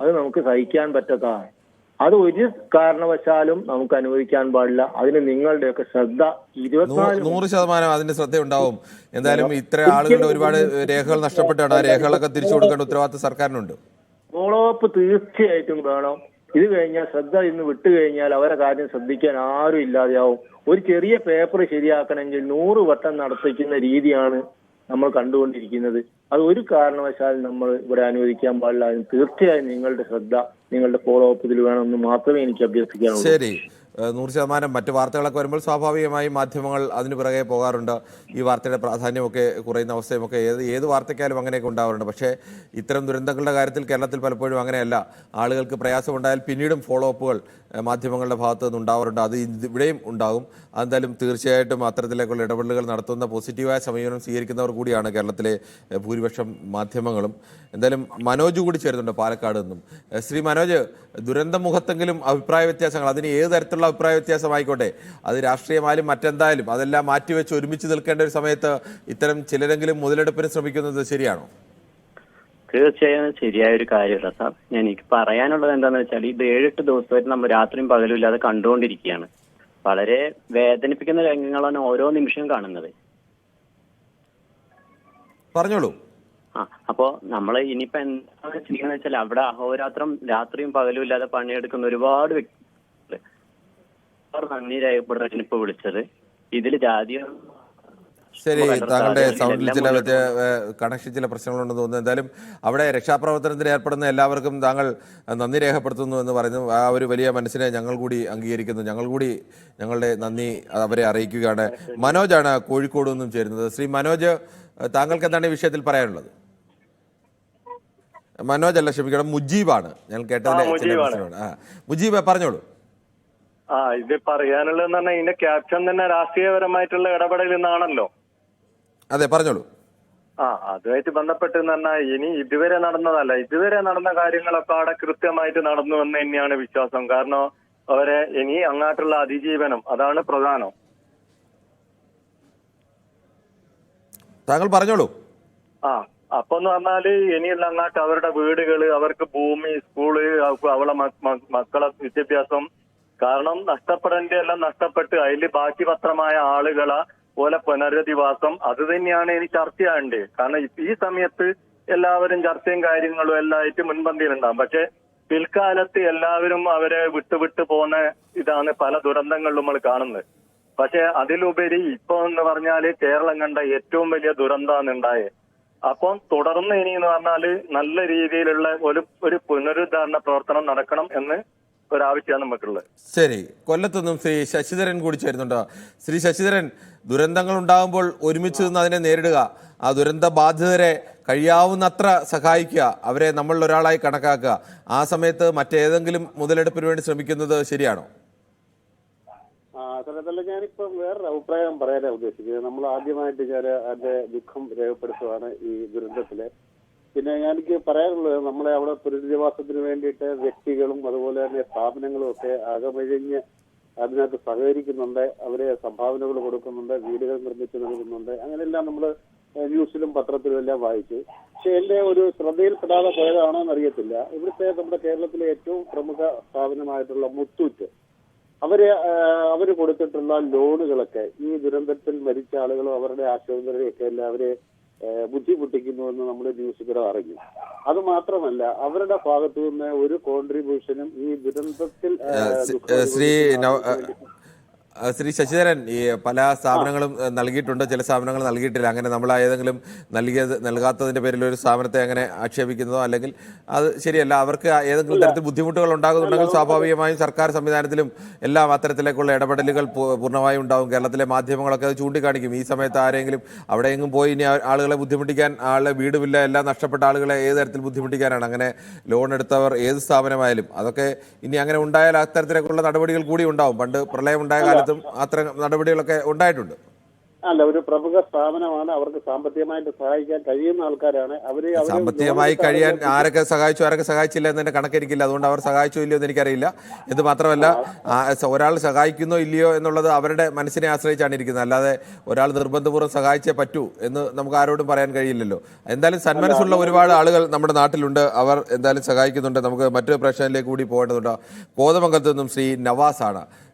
അത് നമുക്ക് സഹിക്കാൻ പറ്റാത്തതാണ്. അത് ഒരു കാരണവശാലും നമുക്ക് അനുവദിക്കാൻ പാടില്ല. അതിന് നിങ്ങളുടെയൊക്കെ ശ്രദ്ധ 100% അതിന്റെ ശ്രദ്ധ ഉണ്ടാവും. എന്തായാലും ഇത്ര ആളുകളുടെ ഒരുപാട് രേഖകൾ നഷ്ടപ്പെട്ടാണ്. ആ രേഖകളൊക്കെ തിരിച്ചു കൊടുക്കേണ്ട ഉത്തരവാദിത്വം സർക്കാരിനുണ്ട്. ഫോളോ അപ്പ് തീർച്ചയായിട്ടും വേണം. ഇത് കഴിഞ്ഞാൽ ശ്രദ്ധ ഇന്ന് വിട്ടുകഴിഞ്ഞാൽ അവരെ കാര്യം ശ്രദ്ധിക്കാൻ ആരും ഇല്ലാതെയാവും. ഒരു ചെറിയ പേപ്പർ ശരിയാക്കണമെങ്കിൽ 100 വട്ടം നടത്തിക്കുന്ന രീതിയാണ് നമ്മൾ കണ്ടുകൊണ്ടിരിക്കുന്നത്. അത് ഒരു കാരണവശാലും നമ്മൾ ഇവിടെ അനുവദിക്കാൻ പാടില്ല. അതിന് തീർച്ചയായും നിങ്ങളുടെ ശ്രദ്ധ, നിങ്ങളുടെ ഫോളോ അപ്പ് ഇതിൽ വേണമെന്ന് മാത്രമേ എനിക്ക് അഭ്യർത്ഥിക്കാനുള്ളൂ. ശരി, 100%. മറ്റു വാർത്തകളൊക്കെ വരുമ്പോൾ സ്വാഭാവികമായും മാധ്യമങ്ങൾ അതിന് പിറകെ പോകാറുണ്ട്. ഈ വാർത്തയുടെ പ്രാധാന്യമൊക്കെ കുറയുന്ന അവസ്ഥയുമൊക്കെ ഏത് വാർത്തയ്ക്കാലും അങ്ങനെയൊക്കെ ഉണ്ടാവാറുണ്ട്. പക്ഷേ ഇത്തരം ദുരന്തങ്ങളുടെ കാര്യത്തിൽ കേരളത്തിൽ പലപ്പോഴും അങ്ങനെയല്ല. ആളുകൾക്ക് പ്രയാസമുണ്ടായാൽ പിന്നീടും ഫോളോ അപ്പുകൾ മാധ്യമങ്ങളുടെ ഭാഗത്തു നിന്ന് ഉണ്ടാവാറുണ്ട്. അത് ഇവിടെയും ഉണ്ടാകും. അതെന്തായാലും തീർച്ചയായിട്ടും അത്തരത്തിലേക്കുള്ള ഇടപെടലുകൾ നടത്തുന്ന പോസിറ്റീവായ സമീപനം സ്വീകരിക്കുന്നവർ കൂടിയാണ് കേരളത്തിലെ ഭൂരിപക്ഷം മാധ്യമങ്ങളും. എന്തായാലും മനോജ് കൂടി ചേരുന്നുണ്ട് പാലക്കാട് നിന്നും. ശ്രീ മനോജ്, ദുരന്തമുഖത്തെങ്കിലും അഭിപ്രായ വ്യത്യാസങ്ങൾ, അതിന് ഏത് തരത്തിലുള്ള അഭിപ്രായ വ്യത്യാസമായിക്കോട്ടെ, അത് രാഷ്ട്രീയമായാലും മറ്റെന്തായാലും അതെല്ലാം മാറ്റിവെച്ച് ഒരുമിച്ച് നിൽക്കേണ്ട ഒരു സമയത്ത് ഇത്തരം ചിലരെങ്കിലും മുതലെടുപ്പിന് ശ്രമിക്കുന്നത് ശരിയാണോ? തീർച്ചയായും ശരിയായ ഒരു കാര്യമല്ല സാർ. എനിക്ക് പറയാനുള്ളത് എന്താണെന്ന് വെച്ചാൽ ഇത് 7-8 ദിവസമായിട്ട് നമ്മൾ രാത്രിയും പകലും ഇല്ലാതെ കണ്ടുകൊണ്ടിരിക്കുകയാണ്. വളരെ വേദനിപ്പിക്കുന്ന രംഗങ്ങളാണ് ഓരോ നിമിഷവും കാണുന്നത്. പറഞ്ഞോളൂ. അപ്പോ നമ്മൾ ഇനിയിപ്പോ എന്താണ് ചെയ്യുന്നത് വെച്ചാൽ അവിടെ അഹോരാത്രം രാത്രിയും പകലും ഇല്ലാതെ പണിയെടുക്കുന്ന ഒരുപാട് വ്യക്തി നന്ദി രേഖപ്പെടുത്താൻ ഇപ്പൊ വിളിച്ചത്. ഇതിൽ ജാതി ശരി, താങ്കളുടെ സൗണ്ടിൽ ചില കണക്ഷൻ ചില പ്രശ്നങ്ങളുണ്ടെന്ന് തോന്നുന്നു. എന്തായാലും അവിടെ രക്ഷാപ്രവർത്തനത്തിന് ഏർപ്പെടുന്ന എല്ലാവർക്കും താങ്കൾ നന്ദി രേഖപ്പെടുത്തുന്നു എന്ന് പറയുന്നു. ആ ഒരു വലിയ മനസ്സിനെ ഞങ്ങൾ കൂടി അംഗീകരിക്കുന്നു. ഞങ്ങൾ കൂടി ഞങ്ങളുടെ നന്ദി അവരെ അറിയിക്കുകയാണ്. മനോജാണ് കോഴിക്കോട് നിന്നും ചേരുന്നത്. ശ്രീ മനോജ്, താങ്കൾക്ക് എന്താണ് ഈ വിഷയത്തിൽ പറയാനുള്ളത്? മനോജ് അല്ല, ക്ഷമിക്കണം, മുജീബാണ്. ഞാൻ കേട്ടതിലെ മുജീബ് പറഞ്ഞോളൂ. ഇത് പറയാനുള്ളതെന്ന് പറഞ്ഞാൽ ഇതിന്റെ ക്യാപ്ഷൻ തന്നെ രാഷ്ട്രീയപരമായിട്ടുള്ള ഇടപെടൽ എന്നാണല്ലോ. അതെ, പറഞ്ഞോളൂ. അതുമായിട്ട് ബന്ധപ്പെട്ട് എന്ന് പറഞ്ഞാൽ ഇനി ഇതുവരെ നടന്നതല്ല, ഇതുവരെ നടന്ന കാര്യങ്ങളൊക്കെ അവിടെ കൃത്യമായിട്ട് നടന്നു എന്ന് തന്നെയാണ് വിശ്വാസം. കാരണം അവരെ ഇനി അങ്ങോട്ടുള്ള അതിജീവനം അതാണ് പ്രധാനം. താങ്കൾ പറഞ്ഞോളൂ. അപ്പൊ എന്ന് പറഞ്ഞാല് ഇനിയുള്ള അങ്ങോട്ട് അവരുടെ വീടുകള്, അവർക്ക് ഭൂമി, സ്കൂള്, അവളെ മക്കളെ വിദ്യാഭ്യാസം, കാരണം നഷ്ടപ്പെടേണ്ട എല്ലാം നഷ്ടപ്പെട്ട് അതിൽ ബാക്കി പത്രമായ ആളുകളെ പോലെ പുനരധിവാസം, അത് തന്നെയാണ് ഇനി ചർച്ചയാണ്ട്. കാരണം ഈ സമയത്ത് എല്ലാവരും ചർച്ചയും കാര്യങ്ങളും എല്ലാം ആയിട്ട് മുൻപന്തിയിലുണ്ടാവും. പക്ഷെ പിൽക്കാലത്ത് എല്ലാവരും അവരെ വിട്ടുവിട്ട് പോകുന്ന ഇതാണ് പല ദുരന്തങ്ങളിലും നമ്മൾ കാണുന്നത്. പക്ഷെ അതിലുപരി ഇപ്പൊ എന്ന് പറഞ്ഞാല് കേരളം കണ്ട ഏറ്റവും വലിയ ദുരന്തമാണ് ഉണ്ടായത്. അപ്പം തുടർന്ന് ഇനി എന്ന് പറഞ്ഞാല് നല്ല രീതിയിലുള്ള ഒരു പുനരുദ്ധാരണ പ്രവർത്തനം നടക്കണം എന്ന് ഒരാവശ്യമാണ് നമുക്കുള്ളത്. ശരി, കൊല്ലത്തുനിന്നും ശ്രീ ശശിധരൻ കൂടി ചേരുന്നുണ്ടോ? ശ്രീ ശശിധരൻ, ദുരന്തങ്ങൾ ഉണ്ടാകുമ്പോൾ ഒരുമിച്ച് നിന്ന് അതിനെ നേരിടുക, ആ ദുരന്ത ബാധിതരെ കഴിയാവുന്നത്ര സഹായിക്കുക, അവരെ നമ്മളിൽ ഒരാളായി കണക്കാക്കുക, ആ സമയത്ത് മറ്റേതെങ്കിലും മുതലെടുപ്പിന് വേണ്ടി ശ്രമിക്കുന്നത് ശരിയാണോ? അതല്ല, ഞാനിപ്പം വേറൊരു അഭിപ്രായം പറയാനാണ് ഉദ്ദേശിക്കുന്നത്. നമ്മൾ ആദ്യമായിട്ട് ഞാൻ അതിന്റെ ദുഃഖം രേഖപ്പെടുത്തുകയാണ് ഈ ദുരന്തത്തില്. പിന്നെ എനിക്ക് പറയാനുള്ളത്, നമ്മളെ അവിടെ പുനരധിവാസത്തിന് വേണ്ടിയിട്ട് വ്യക്തികളും അതുപോലെ തന്നെ സ്ഥാപനങ്ങളും ഒക്കെ അകമഴിഞ്ഞ് അതിനകത്ത് സഹകരിക്കുന്നുണ്ട്. അവരെ സംഭാവനകൾ കൊടുക്കുന്നുണ്ട്, വീടുകൾ നിർമ്മിച്ച് നൽകുന്നുണ്ട്. അങ്ങനെയെല്ലാം നമ്മൾ ന്യൂസിലും പത്രത്തിലും എല്ലാം വായിച്ചു. പക്ഷെ എന്റെ ഒരു ശ്രദ്ധയിൽപ്പെടാതെ പോയതാണോ എന്നറിയത്തില്ല, ഇവിടുത്തെ നമ്മുടെ കേരളത്തിലെ ഏറ്റവും പ്രമുഖ സ്ഥാപനമായിട്ടുള്ള മുത്തൂറ്റ്, അവര് കൊടുത്തിട്ടുള്ള ലോണുകളൊക്കെ ഈ ദുരന്തത്തിൽ മരിച്ച ആളുകളും അവരുടെ ആശുപത്രിയൊക്കെ എല്ലാം അവരെ ബുദ്ധിമുട്ടിക്കുന്നുവെന്ന് നമ്മൾ ന്യൂസുകൾ അറിഞ്ഞു. അത് മാത്രമല്ല, അവരുടെ ഭാഗത്തു നിന്ന് ഒരു കോൺട്രിബ്യൂഷനും ഈ ദുരന്തത്തിൽ ശ്രീ ശശിധരൻ, ഈ പല സ്ഥാപനങ്ങളും നൽകിയിട്ടുണ്ട്, ചില സ്ഥാപനങ്ങൾ നൽകിയിട്ടില്ല. അങ്ങനെ നമ്മൾ ഏതെങ്കിലും നൽകാത്തതിന്റെ പേരിൽ ഒരു സ്ഥാപനത്തെ അങ്ങനെ ആക്ഷേപിക്കുന്നതോ അല്ലെങ്കിൽ അത് ശരിയല്ല. അവർക്ക് ഏതെങ്കിലും തരത്തിൽ ബുദ്ധിമുട്ടുകൾ ഉണ്ടാകുന്നുണ്ടെങ്കിൽ സ്വാഭാവികമായും സർക്കാർ സംവിധാനത്തിലും എല്ലാം അത്തരത്തിലേക്കുള്ള ഇടപെടലുകൾ പൂർണ്ണമായും ഉണ്ടാകും. കേരളത്തിലെ മാധ്യമങ്ങളൊക്കെ അത് ചൂണ്ടിക്കാണിക്കും. ഈ സമയത്ത് ആരെങ്കിലും അവിടെയെങ്കിലും പോയി ഇനി ആളുകളെ ബുദ്ധിമുട്ടിക്കാൻ, ആളെ വീടുമില്ല എല്ലാം നഷ്ടപ്പെട്ട ആളുകളെ ഏത് തരത്തിൽ ബുദ്ധിമുട്ടിക്കാനാണ്? അങ്ങനെ ലോൺ എടുത്തവർ ഏത് സ്ഥാപനമായാലും അതൊക്കെ ഇനി അങ്ങനെ ഉണ്ടായാൽ അത്തരത്തിലേക്കുള്ള നടപടികൾ കൂടി ഉണ്ടാവും. പണ്ട് പ്രളയം ഉണ്ടായ കാലത്ത് അത്തരം നടപടികളൊക്കെ ഉണ്ടായിട്ടുണ്ട്. അല്ല, ഒരു പ്രമുഖ സ്ഥാപനമാണ്, അവർക്ക് സാമ്പത്തികമായിട്ട് സഹായിക്കാൻ കഴിയുന്ന ആൾക്കാരാണ്. സാമ്പത്തികമായി കഴിയാൻ ആരൊക്കെ സഹായിച്ചു ആരൊക്കെ സഹായിച്ചില്ല എന്നതിന്റെ കണക്കെനിക്കില്ല. അതുകൊണ്ട് അവർ സഹായിച്ചോ ഇല്ലയോ എന്ന് എനിക്കറിയില്ല. ഇത് മാത്രമല്ല, ഒരാൾ സഹായിക്കുന്നോ ഇല്ലയോ എന്നുള്ളത് അവരുടെ മനസ്സിനെ ആശ്രയിച്ചാണ് ഇരിക്കുന്നത്. അല്ലാതെ ഒരാൾ നിർബന്ധപൂർവ്വം സഹായിച്ചേ പറ്റൂ എന്ന് നമുക്ക് ആരോടും പറയാൻ കഴിയില്ലല്ലോ. എന്തായാലും സന്മനസ്സുള്ള ഒരുപാട് ആളുകൾ നമ്മുടെ നാട്ടിലുണ്ട്, അവർ എന്തായാലും സഹായിക്കുന്നുണ്ട്. നമുക്ക് മറ്റൊരു പ്രശ്നത്തിലേക്ക് കൂടി പോകേണ്ടതുണ്ട്. കോതമംഗലത്ത് നിന്നും ശ്രീ നവാസ് ആണ്.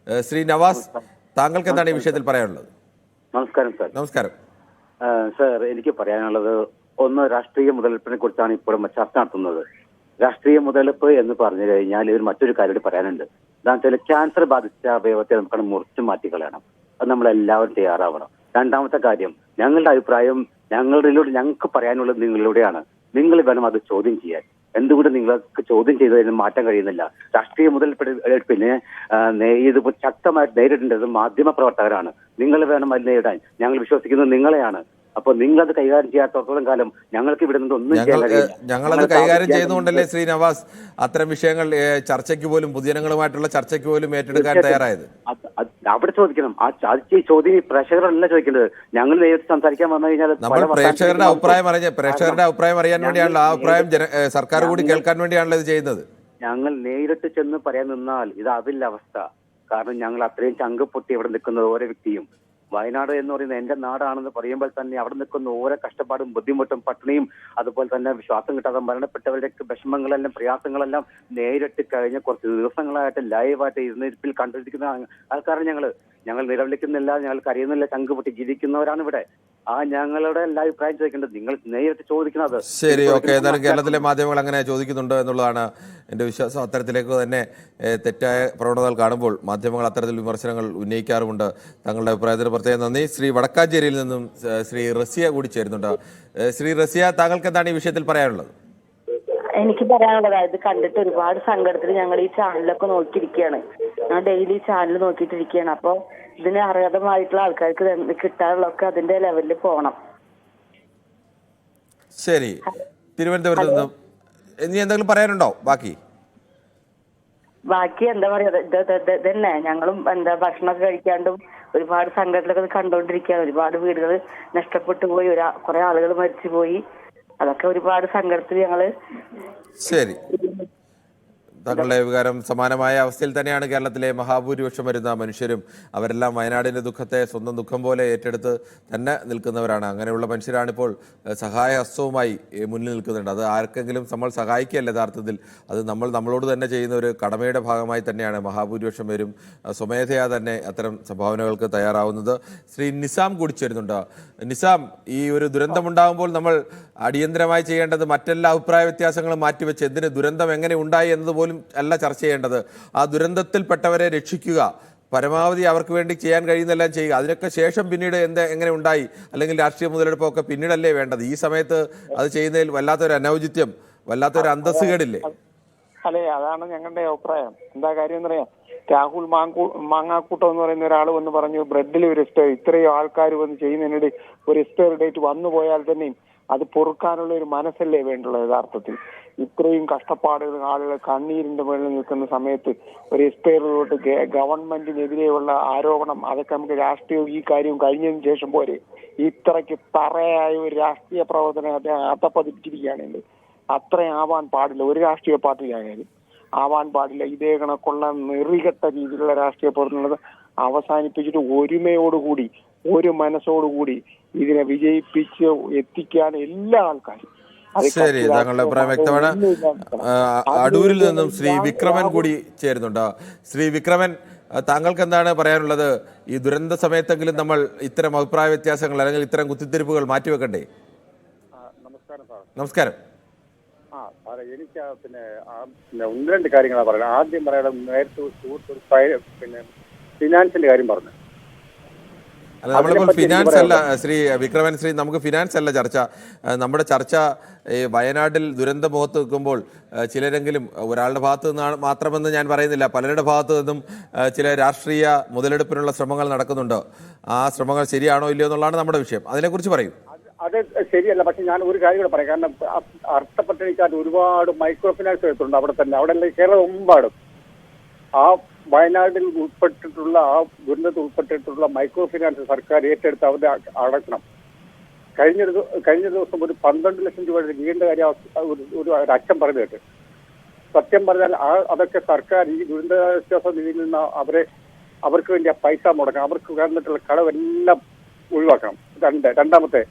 ശ്രീ നവാസ്, താങ്കൾക്ക് എന്താണ് ഈ വിഷയത്തിൽ പറയാനുള്ളത്? നമസ്കാരം സാർ. നമസ്കാരം സാർ, എനിക്ക് പറയാനുള്ളത്, ഒന്ന്, രാഷ്ട്രീയ മുതലെടുപ്പിനെ കുറിച്ചാണ് ഇപ്പോഴും ചർച്ച നടത്തുന്നത്. രാഷ്ട്രീയ മുതലെടുപ്പ് എന്ന് പറഞ്ഞു കഴിഞ്ഞാൽ ഇതിൽ മറ്റൊരു കാര്യം പറയാനുണ്ട്. എന്താണെന്ന് വെച്ചാൽ ക്യാൻസർ ബാധിച്ച അവയവത്തെ നമുക്ക് മുറിച്ചു മാറ്റി കളയണം. അത് നമ്മളെല്ലാവരും തയ്യാറാവണം. രണ്ടാമത്തെ കാര്യം, ഞങ്ങളുടെ അഭിപ്രായം ഞങ്ങൾക്ക് പറയാനുള്ളത് നിങ്ങളിലൂടെയാണ്. നിങ്ങൾ വേണം അത് ചോദ്യം ചെയ്യാൻ. എന്തുകൊണ്ട് നിങ്ങൾക്ക് ചോദ്യം ചെയ്തതിന് മാറ്റാൻ കഴിയുന്നില്ല? രാഷ്ട്രീയ മുതലെടുപ്പിനെ ഇത് ശക്തമായിട്ട് നേരിടേണ്ടത് മാധ്യമ പ്രവർത്തകരാണ്. നിങ്ങൾ വേണം അത് നേരിടാൻ. ഞങ്ങൾ വിശ്വസിക്കുന്നത് നിങ്ങളെയാണ്. അപ്പൊ നിങ്ങളത് കൈകാര്യം ചെയ്യാത്തോളം കാലം ഞങ്ങൾക്ക് ഇവിടെ നിന്ന് ഒന്നും ചെയ്യാൻ കഴിയില്ല. ഞങ്ങളത് കൈകാര്യം ചെയ്യുന്നതുകൊണ്ടല്ലേ ശ്രീ നവാസ് അത്തരം വിഷയങ്ങൾ ചർച്ചയ്ക്ക് പോലും, പൊതുജനങ്ങളുമായിട്ടുള്ള ചർച്ചയ്ക്ക് പോലും ഏറ്റെടുക്കാൻ തയ്യാറായത്? അവിടെ ചോദിക്കണം. ആ ചോദ്യം പ്രേക്ഷകരല്ല ചോദിക്കേണ്ടത്. ഞങ്ങൾ നേരിട്ട് സംസാരിക്കാൻ വന്നു കഴിഞ്ഞാൽ നമ്മൾ പ്രേക്ഷകരുടെ അഭിപ്രായം അറിയാൻ വേണ്ടിയാണല്ലോ, ആ അഭിപ്രായം സർക്കാർ കൂടി കേൾക്കാൻ വേണ്ടിയാണല്ലോ ഇത് ചെയ്യുന്നത്. ഞങ്ങൾ നേരിട്ട് ചെന്ന് പറയാൻ നിന്നാൽ ഇതാവില്ല അവസ്ഥ. കാരണം ഞങ്ങൾ അത്രയും ചങ്ക് പൊട്ടി ഇവിടെ നിൽക്കുന്നത് ഓരോ വ്യക്തിയും വയനാട് എന്ന് പറയുന്നത് എന്റെ നാടാണെന്ന് പറയുമ്പോൾ തന്നെ അവിടെ നിൽക്കുന്ന ഓരോ കഷ്ടപ്പാടും ബുദ്ധിമുട്ടും പട്ടിണിയും അതുപോലെ തന്നെ ശ്വാസം കിട്ടാതെ മരണപ്പെട്ടവരുടെ വിഷമങ്ങളെല്ലാം പ്രയാസങ്ങളെല്ലാം നേരിട്ട് കഴിഞ്ഞ കുറച്ച് ദിവസങ്ങളായിട്ട് ലൈവായിട്ട് ഇരുന്നിരിപ്പിൽ കണ്ടിരിക്കുന്ന ആൾക്കാരാണ് ഞങ്ങൾ നിലവിളിക്കുന്നില്ല, ഞങ്ങൾക്ക് അറിയുന്നില്ല, ചങ്കുപൊട്ടി ജീവിക്കുന്നവരാണ് ഇവിടെ. ആ ഞങ്ങളുടെ എല്ലാ അഭിപ്രായം ചോദിക്കേണ്ടത് നിങ്ങൾ നേരിട്ട് ചോദിക്കുന്നത്. ശരി, ഓക്കെ. ഏതായാലും കേരളത്തിലെ മാധ്യമങ്ങൾ അങ്ങനെ ചോദിക്കുന്നുണ്ട് എന്നുള്ളതാണ് എൻ്റെ വിശ്വാസം. അത്തരത്തിലേക്ക് തന്നെ തെറ്റായ പ്രവണതകൾ കാണുമ്പോൾ മാധ്യമങ്ങൾ അത്തരത്തിൽ വിമർശനങ്ങൾ ഉന്നയിക്കാറുമുണ്ട്. തങ്ങളുടെ അഭിപ്രായത്തിന് പ്രത്യേകം നന്ദി. ശ്രീ വടക്കാഞ്ചേരിയിൽ നിന്നും ശ്രീ റസിയ കൂടി ചേരുന്നുണ്ട്. ശ്രീ റസിയ, താങ്കൾക്ക് എന്താണ് ഈ വിഷയത്തിൽ പറയാനുള്ളത്? എനിക്ക് പറയാനുള്ളത്, ഇത് കണ്ടിട്ട് ഒരുപാട് സങ്കടത്തിൽ ഞങ്ങൾ ഈ ചാനലൊക്കെ നോക്കിയിരിക്കുകയാണ്. ഞാൻ ഡെയിലി ചാനൽ നോക്കിയിട്ടിരിക്കുകയാണ്. അപ്പോൾ ഇതിന് അർഹതമായിട്ടുള്ള ആൾക്കാർക്ക് കിട്ടാനുള്ളതൊക്കെ അതിന്റെ ലെവലിൽ പോകണം. ശരി, തിരുവനന്തപുരത്ത് നിന്നും ഇനി എന്തെങ്കിലും പറയാനുണ്ടോ? ബാക്കി എന്താ പറയാ, ഇതന്നെ ഞങ്ങളും ഭക്ഷണമൊക്കെ കഴിക്കാണ്ടും ഒരുപാട് സങ്കടത്തിലൊക്കെ കണ്ടോണ്ടിരിക്കുകയാണ്. ഒരുപാട് വീടുകൾ നഷ്ടപ്പെട്ടു പോയി, കുറെ ആളുകൾ മരിച്ചു പോയി. അതൊക്കെ ഒരുപാട് സങ്കടത്തിൽ ഞങ്ങള്. ശരി, തങ്ങളുടെ വികാരം സമാനമായ അവസ്ഥയിൽ തന്നെയാണ് കേരളത്തിലെ മഹാഭൂരിപക്ഷം വരുന്ന മനുഷ്യരും. അവരെല്ലാം വയനാടിൻ്റെ ദുഃഖത്തെ സ്വന്തം ദുഃഖം പോലെ ഏറ്റെടുത്ത് തന്നെ നിൽക്കുന്നവരാണ്. അങ്ങനെയുള്ള മനുഷ്യരാണിപ്പോൾ സഹായ ഹസ്തവുമായി മുന്നിൽ നിൽക്കുന്നുണ്ട്. അത് ആർക്കെങ്കിലും നമ്മൾ സഹായിക്കുകയല്ല, യഥാർത്ഥത്തിൽ അത് നമ്മളോട് തന്നെ ചെയ്യുന്ന ഒരു കടമയുടെ ഭാഗമായി തന്നെയാണ് മഹാഭൂരിപക്ഷം പേരും സ്വമേധയാ തന്നെ അത്തരം സംഭാവനകൾക്ക് തയ്യാറാവുന്നത്. ശ്രീ നിസാം കൂടി ചേരുന്നുണ്ട്. നിസാം, ഈ ഒരു ദുരന്തമുണ്ടാകുമ്പോൾ നമ്മൾ അടിയന്തരമായി ചെയ്യേണ്ടത് മറ്റെല്ലാ അഭിപ്രായ വ്യത്യാസങ്ങളും മാറ്റിവെച്ച് എന്തിന് ദുരന്തം എങ്ങനെ ഉണ്ടായി എന്നതുപോലും അല്ല ചർച്ച ചെയ്യേണ്ടത്. ആ ദുരന്തത്തിൽപ്പെട്ടവരെ രക്ഷിക്കുക, പരമാവധി അവർക്ക് വേണ്ടി ചെയ്യാൻ കഴിയുന്നതെല്ലാം ചെയ്യുക. അതിനൊക്കെ ശേഷം പിന്നീട് എങ്ങനെ ഉണ്ടായി, അല്ലെങ്കിൽ രാഷ്ട്രീയ മുതലെടുപ്പൊക്കെ പിന്നീടല്ലേ വേണ്ടത്. ഈ സമയത്ത് അത് ചെയ്യുന്നതിൽ വല്ലാത്തൊരു അനൗചിത്യം, വല്ലാത്തൊരു അന്തസ്സുകേടില്ലേ? അല്ലെ, അതാണ് ഞങ്ങളുടെ അഭിപ്രായം. എന്താ കാര്യം എന്ന് പറയാം, രാഹുൽ മാങ്ങാക്കൂട്ടം എന്ന് പറയുന്ന ഒരാൾ വന്ന് പറഞ്ഞു ബ്രെഡിൽ ഒരു എക്സ്പയർ, ഇത്രയും ആൾക്കാർ വന്ന് ചെയ്യുന്നതിനിടെ ഒരു എക്സ്പയർ ഡേറ്റ് വന്നു പോയാൽ തന്നെയും അത് പൊറുക്കാനുള്ള ഒരു മനസ്സല്ലേ വേണ്ടുള്ളത്. യഥാർത്ഥത്തിൽ ഇത്രയും കഷ്ടപ്പാടുകൾ, ആളുകൾ കണ്ണീരിന്റെ മുകളിൽ നിൽക്കുന്ന സമയത്ത് ഒരു എക്സ്പയറിലോട്ട് ഗവൺമെന്റിനെതിരെയുള്ള ആരോപണം, അതൊക്കെ നമുക്ക് രാഷ്ട്രീയവും ഈ കാര്യവും കഴിഞ്ഞതിന് ശേഷം പോരെ. ഇത്രയ്ക്ക് തറയായ ഒരു രാഷ്ട്രീയ പ്രവർത്തനം അദ്ദേഹം അത്തപ്പതിപ്പിച്ചിരിക്കുകയാണെങ്കിൽ അത്രയും ആവാൻ പാടില്ല. ഒരു രാഷ്ട്രീയ പാർട്ടിയിലായാലും ആവാൻ പാടില്ല. ഇതേ കണക്കുള്ള നെറികെട്ട രീതിയിലുള്ള രാഷ്ട്രീയ പ്രവർത്തനങ്ങൾ അവസാനിപ്പിച്ചിട്ട് ഒരുമയോടുകൂടി ഒരു മനസ്സോടുകൂടി ഇതിനെ വിജയിപ്പിച്ച് എത്തിക്കാൻ എല്ലാ ആൾക്കാരും. ശരി, താങ്കളുടെ അഭിപ്രായം വ്യക്തമാണ്. അടൂരിൽ നിന്നും ശ്രീ വിക്രമൻ കൂടി ചേരുന്നുണ്ട്. ശ്രീ വിക്രമൻ, താങ്കൾക്ക് എന്താണ് പറയാനുള്ളത്? ഈ ദുരന്ത സമയത്തെങ്കിലും നമ്മൾ ഇത്തരം അഭിപ്രായ വ്യത്യാസങ്ങൾ അല്ലെങ്കിൽ ഇത്തരം കുത്തിത്തിരിപ്പുകൾ മാറ്റിവെക്കണ്ടേ? നമസ്കാരം സാർ. നമസ്കാരം. സാറേ, എനിക്ക് ഒന്ന് രണ്ട് കാര്യങ്ങളാണ് പറയുന്നത്. ആദ്യം പറയാനുള്ളത്, നേരത്തെ സുഹൃത്ത് ഫിനാൻസിന്റെ കാര്യം പറഞ്ഞു. അല്ല, നമ്മളിപ്പോൾ ഫിനാൻസ് അല്ല ശ്രീ വിക്രമൻ, നമുക്ക് ഫിനാൻസ് അല്ല ചർച്ച. നമ്മുടെ ചർച്ച ഈ വയനാട്ടിൽ ദുരന്ത മുഖത്ത് നിൽക്കുമ്പോൾ ചിലരെങ്കിലും, ഒരാളുടെ ഭാഗത്തു നിന്നാണ് മാത്രമെന്ന് ഞാൻ പറയുന്നില്ല, പലരുടെ ഭാഗത്തു നിന്നും ചില രാഷ്ട്രീയ മുതലെടുപ്പിനുള്ള ശ്രമങ്ങൾ നടക്കുന്നുണ്ട്. ആ ശ്രമങ്ങൾ ശരിയാണോ ഇല്ലയോ എന്നുള്ളതാണ് നമ്മുടെ വിഷയം. അതിനെക്കുറിച്ച് പറയൂ. അത് ശരിയല്ല. പക്ഷെ ഞാൻ ഒരു കാര്യം കൂടെ പറയാം. കാരണം അർത്ഥപ്പെട്ടണിക്കാർ ഒരുപാട് മൈക്രോ ഫിനാൻസ് എടുത്തിട്ടുണ്ട് അവിടെ തന്നെ, അവിടെ കേരളം മുമ്പാടും. ആ വയനാട്ടിൽ ഉൾപ്പെട്ടിട്ടുള്ള, ആ ദുരന്തത്തിൽ ഉൾപ്പെട്ടിട്ടുള്ള മൈക്രോ ഫിനാൻസ് സർക്കാർ ഏറ്റെടുത്ത് അവരെ അടക്കണം. കഴിഞ്ഞ ദിവസം ഒരു 12 ലക്ഷം രൂപ വീണ്ട കാര്യം ഒരു അച്ഛൻ പറഞ്ഞു കേട്ട്. സത്യം പറഞ്ഞാൽ അതൊക്കെ സർക്കാർ ഈ ദുരന്താശ്വാസ നിധിയിൽ നിന്ന് അവർക്ക് വേണ്ടി ആ പൈസ മുടക്കണം. അവർക്ക് വന്നിട്ടുള്ള കടമെല്ലാം ഒഴിവാക്കണം. രണ്ടാമത്തെ,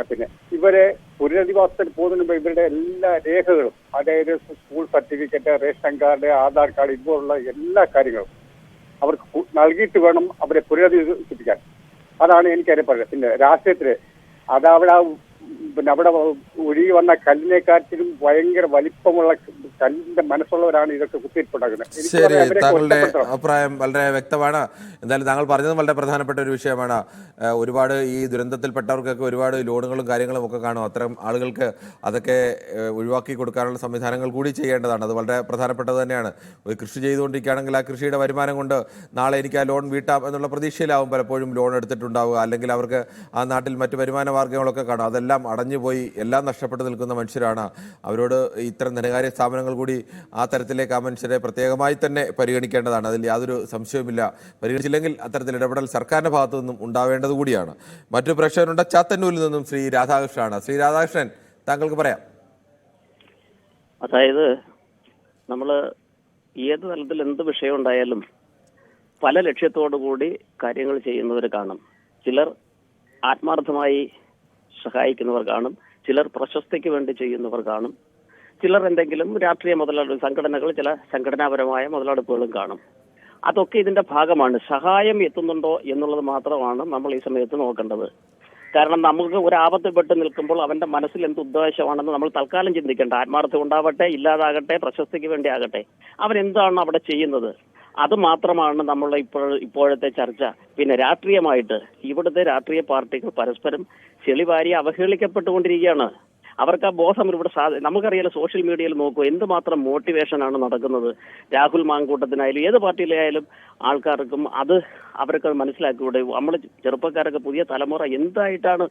പിന്നെ ഇവരെ പുനരധിവാസത്തിന് പോകുന്നതിന് മുമ്പ് ഇവരുടെ എല്ലാ രേഖകളും, അതായത് school certificate, ration card, Aadhaar card, ഇതുപോലുള്ള എല്ലാ കാര്യങ്ങളും അവർക്ക് നൽകിയിട്ട് വേണം അവരെ പുനരധിവസിപ്പിക്കാൻ. അതാണ് എനിക്കറിയാൻ പറയുന്നത്. പിന്നെ രാഷ്ട്രീയത്തില് അതവിടെ അവിടെ ഒഴുകി വന്ന കല്ലിനെക്കാറ്റിലും ഭയങ്കര വലിപ്പമുള്ള കല്ലിന്റെ മനസ്സുള്ളവരാണ് ഇതൊക്കെ കുത്തിയിരിപ്പുണ്ടാക്കുന്നത്. ശരി, താങ്കളുടെ അഭിപ്രായം വളരെ വ്യക്തമാണ്. എന്തായാലും താങ്കൾ പറഞ്ഞത് വളരെ പ്രധാനപ്പെട്ട ഒരു വിഷയമാണ്. ഒരുപാട് ഈ ദുരന്തത്തിൽപ്പെട്ടവർക്കൊക്കെ ഒരുപാട് ലോണുകളും കാര്യങ്ങളും ഒക്കെ കാണും. അത്തരം ആളുകൾക്ക് അതൊക്കെ ഒഴിവാക്കി കൊടുക്കാനുള്ള സംവിധാനങ്ങൾ കൂടി ചെയ്യേണ്ടതാണ്. അത് വളരെ പ്രധാനപ്പെട്ടത് തന്നെയാണ്. ഒരു കൃഷി ചെയ്തുകൊണ്ടിരിക്കുകയാണെങ്കിൽ ആ കൃഷിയുടെ വരുമാനം കൊണ്ട് നാളെ എനിക്ക് ആ ലോൺ വീട്ടാം എന്നുള്ള പ്രതീക്ഷയിലാവും പലപ്പോഴും ലോൺ എടുത്തിട്ടുണ്ടാവുക. അല്ലെങ്കിൽ അവർക്ക് ആ നാട്ടിൽ മറ്റ് വരുമാന മാർഗ്ഗങ്ങളൊക്കെ കാണും. അതെല്ലാം അടഞ്ഞുപോയി, എല്ലാം നഷ്ടപ്പെട്ട് നിൽക്കുന്ന മനുഷ്യരാണ്. അവരോട് ഇത്തരം ധനകാര്യ സ്ഥാപനങ്ങൾ കൂടി ആ തരത്തിലേക്ക് ആ മനുഷ്യരെ പ്രത്യേകമായി തന്നെ പരിഗണിക്കേണ്ടതാണ്. അതിൽ യാതൊരു സംശയവുമില്ല. പരിഗണിച്ചില്ലെങ്കിൽ അത്തരത്തിൽ ഇടപെടൽ സർക്കാരിൻ്റെ ഭാഗത്തു നിന്നും ഉണ്ടാവേണ്ടത് കൂടിയാണ്. മറ്റു പ്രേക്ഷകരുണ്ട്. ചാത്തന്നൂരിൽ നിന്നും ശ്രീ രാധാകൃഷ്ണനാണ്. ശ്രീ രാധാകൃഷ്ണൻ, താങ്കൾക്ക് പറയാം. അതായത് നമ്മൾ ഏത് തലത്തിൽ എന്ത് വിഷയം ഉണ്ടായാലും പല ലക്ഷ്യത്തോടു കൂടി കാര്യങ്ങൾ ചെയ്യുന്നവർ കാണും. ചിലർ ആത്മാർത്ഥമായി സഹായിക്കുന്നവർ കാണും, ചിലർ പ്രശസ്തിക്ക് വേണ്ടി ചെയ്യുന്നവർ കാണും, ചിലർ എന്തെങ്കിലും രാഷ്ട്രീയ സംഘടനകൾ ചില സംഘടനാപരമായ മുതലെടുപ്പുകളും കാണും. അതൊക്കെ ഇതിന്റെ ഭാഗമാണ്. സഹായം എത്തുന്നുണ്ടോ എന്നുള്ളത് മാത്രമാണ് നമ്മൾ ഈ സമയത്ത് നോക്കേണ്ടത്. കാരണം നമുക്ക് ഒരു ആപത്തിൽപ്പെട്ട് നിൽക്കുമ്പോൾ അവന്റെ മനസ്സിൽ എന്ത് ഉദ്ദേശമാണെന്ന് നമ്മൾ തൽക്കാലം ചിന്തിക്കേണ്ട. ആത്മാർത്ഥം ഉണ്ടാവട്ടെ, ഇല്ലാതാകട്ടെ, പ്രശസ്തിക്ക് വേണ്ടി ആകട്ടെ, അവൻ എന്താണ് അവിടെ ചെയ്യുന്നത്, അത് മാത്രമാണ് നമ്മളുടെ ഇപ്പോഴത്തെ ചർച്ച. പിന്നെ രാഷ്ട്രീയമായിട്ട് ഇവിടുത്തെ രാഷ്ട്രീയ പാർട്ടികൾ പരസ്പരം ചെളിവാരി അവഹേളിക്കപ്പെട്ടുകൊണ്ടിരിക്കുകയാണ്. അവർക്ക് ആ ബോധം ഇവിടെ നമുക്കറിയാലോ, സോഷ്യൽ മീഡിയയിൽ നോക്കൂ എന്തുമാത്രം മോട്ടിവേഷനാണ് നടക്കുന്നത്. രാഹുൽ മാങ്കൂട്ടത്തിനായാലും ഏത് പാർട്ടിയിലായാലും ആൾക്കാർക്കും അവർക്ക് മനസ്സിലാക്കിക്കൂടെ. നമ്മൾ ചെറുപ്പക്കാരൊക്കെ പുതിയ തലമുറ എന്തായിട്ടാണ്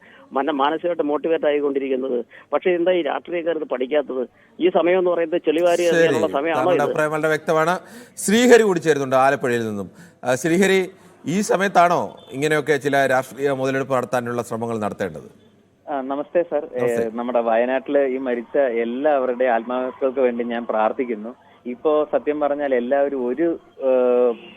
മാനസികമായിട്ട് മോട്ടിവേറ്റ് ആയിക്കൊണ്ടിരിക്കുന്നത്. പക്ഷെ എന്താ ഈ രാഷ്ട്രീയക്കാർ ഇത് പഠിക്കാത്തത്? ഈ സമയം എന്ന് പറയുന്നത് ചെളിവാരി എറിയാനുള്ള സമയമാണോ? അഭിപ്രായം വളരെ വ്യക്തമാണ്. ശ്രീഹരി കൂടി ചേരുന്നുണ്ട് ആലപ്പുഴയിൽ നിന്നും. ശ്രീഹരി, ഈ സമയത്താണോ ഇങ്ങനെയൊക്കെ ചില രാഷ്ട്രീയ മുതലെടുപ്പ് നടത്താനുള്ള ശ്രമങ്ങൾ നടത്തേണ്ടത്? നമസ്തേ സർ. നമ്മുടെ വയനാട്ടില് ഈ മരിച്ച എല്ലാവരുടെയും ആത്മാക്കൾക്ക് വേണ്ടി ഞാൻ പ്രാർത്ഥിക്കുന്നു. ഇപ്പോ സത്യം പറഞ്ഞാൽ എല്ലാവരും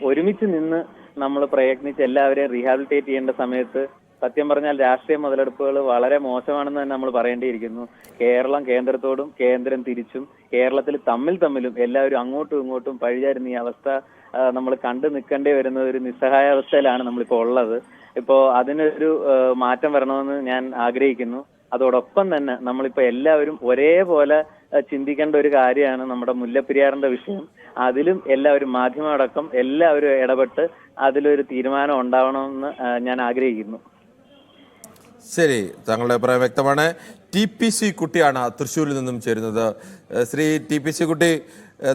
ഒരുമിച്ച് നിന്ന് നമ്മൾ പ്രയത്നിച്ച് എല്ലാവരെയും റീഹാബിലിറ്റേറ്റ് ചെയ്യേണ്ട സമയത്ത് സത്യം പറഞ്ഞാൽ രാഷ്ട്രീയ മുതലെടുപ്പുകൾ വളരെ മോശമാണെന്ന് തന്നെ നമ്മൾ പറയേണ്ടിയിരിക്കുന്നു. കേരളം കേന്ദ്രത്തോടും കേന്ദ്രം തിരിച്ചും കേരളത്തിൽ തമ്മിലും എല്ലാവരും അങ്ങോട്ടും ഇങ്ങോട്ടും പഴിചാരുന്ന ഈ അവസ്ഥ നമ്മൾ കണ്ടു നിൽക്കേണ്ടി വരുന്ന ഒരു നിസ്സഹായാവസ്ഥയിലാണ് നമ്മളിപ്പോൾ ഉള്ളത്. ഇപ്പോ അതിനൊരു മാറ്റം വരണമെന്ന് ഞാൻ ആഗ്രഹിക്കുന്നു. അതോടൊപ്പം തന്നെ നമ്മളിപ്പോ എല്ലാവരും ഒരേപോലെ ചിന്തിക്കേണ്ട ഒരു കാര്യമാണ് നമ്മുടെ മുല്ലപ്പെരിയാറിന്റെ വിഷയം. അതിലും എല്ലാവരും മാധ്യമമടക്കം എല്ലാവരും ഇടപെട്ട് അതിലൊരു തീരുമാനം ഉണ്ടാവണമെന്ന് ഞാൻ ആഗ്രഹിക്കുന്നു. ശരി, താങ്കളുടെ അഭിപ്രായം വ്യക്തമാണ്. TPC കുട്ടിയാണ് തൃശ്ശൂരിൽ നിന്നും ചേരുന്നത്. ശ്രീ TPC കുട്ടി,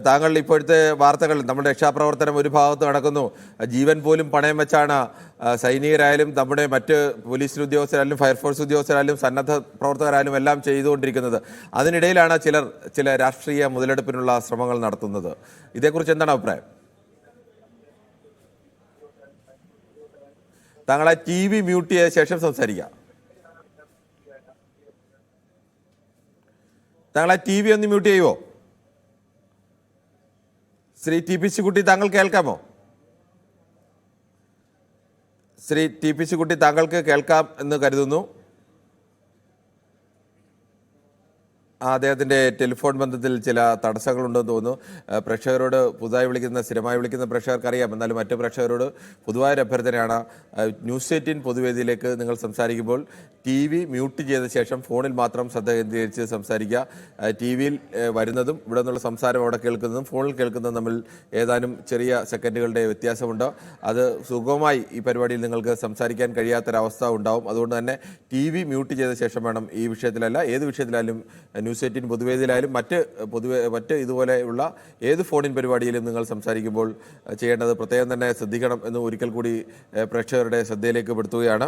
താങ്കൾ ഇപ്പോഴത്തെ വാർത്തകൾ, നമ്മുടെ രക്ഷാപ്രവർത്തനം ഒരു ഭാഗത്ത് നടക്കുന്നു, ജീവൻ പോലും പണയം വെച്ചാണ് സൈനികരായാലും നമ്മുടെ മറ്റ് പോലീസ് ഉദ്യോഗസ്ഥരായാലും ഫയർഫോഴ്സ് ഉദ്യോഗസ്ഥരായാലും സന്നദ്ധ പ്രവർത്തകരായാലും എല്ലാം ചെയ്തുകൊണ്ടിരിക്കുന്നത്. അതിനിടയിലാണ് ചില രാഷ്ട്രീയ മുതലെടുപ്പിനുള്ള ശ്രമങ്ങൾ നടത്തുന്നത്. ഇതേക്കുറിച്ച് എന്താണ് അഭിപ്രായം? താങ്കളെ TV മ്യൂട്ട് ചെയ്ത ശേഷം സംസാരിക്കാം. താങ്കളെ TV ഒന്ന് മ്യൂട്ട് ചെയ്യുമോ? ശ്രീ TPC കുട്ടി, താങ്കൾ കേൾക്കാമോ? ശ്രീ TPC കുട്ടി, താങ്കൾക്ക് കേൾക്കാം എന്ന് കരുതുന്നു. അദ്ദേഹത്തിൻ്റെ ടെലിഫോൺ ബന്ധത്തിൽ ചില തടസ്സങ്ങളുണ്ടെന്ന് തോന്നുന്നു. പ്രേക്ഷകരോട് സ്ഥിരമായി വിളിക്കുന്ന പ്രേക്ഷകർക്കറിയാം. എന്നാലും മറ്റ് പ്രേക്ഷകരോട് പൊതുവായൊരു അഭ്യർത്ഥനയാണ്. ന്യൂസ് 18 പൊതുവേദിയിലേക്ക് നിങ്ങൾ സംസാരിക്കുമ്പോൾ TV മ്യൂട്ട് ചെയ്ത ശേഷം ഫോണിൽ മാത്രം ശ്രദ്ധ കേന്ദ്രീകരിച്ച് സംസാരിക്കുക. TV-യിൽ വരുന്നതും ഇവിടെ നിന്നുള്ള സംസാരം അവിടെ കേൾക്കുന്നതും ഫോണിൽ കേൾക്കുന്നതും തമ്മിൽ ഏതാനും ചെറിയ സെക്കൻഡുകളുടെ വ്യത്യാസമുണ്ട്. അത് സുഗമമായി ഈ പരിപാടിയിൽ നിങ്ങൾക്ക് സംസാരിക്കാൻ കഴിയാത്തൊരവസ്ഥ ഉണ്ടാവും. അതുകൊണ്ട് തന്നെ TV മ്യൂട്ട് ചെയ്ത ശേഷം വേണം ഈ വിഷയത്തിലല്ല ഏത് വിഷയത്തിലായാലും ന്യൂസ് 18 പൊതുവേദിയിലായാലും മറ്റ് ഇതുപോലെയുള്ള ഏത് ഫോണിൻ പരിപാടിയിലും നിങ്ങൾ സംസാരിക്കുമ്പോൾ ചെയ്യേണ്ടത് പ്രത്യേകം തന്നെ ശ്രദ്ധിക്കണം എന്ന് ഒരിക്കൽ കൂടി പ്രേക്ഷകരുടെ ശ്രദ്ധയിലേക്ക് പെടുത്തുകയാണ്.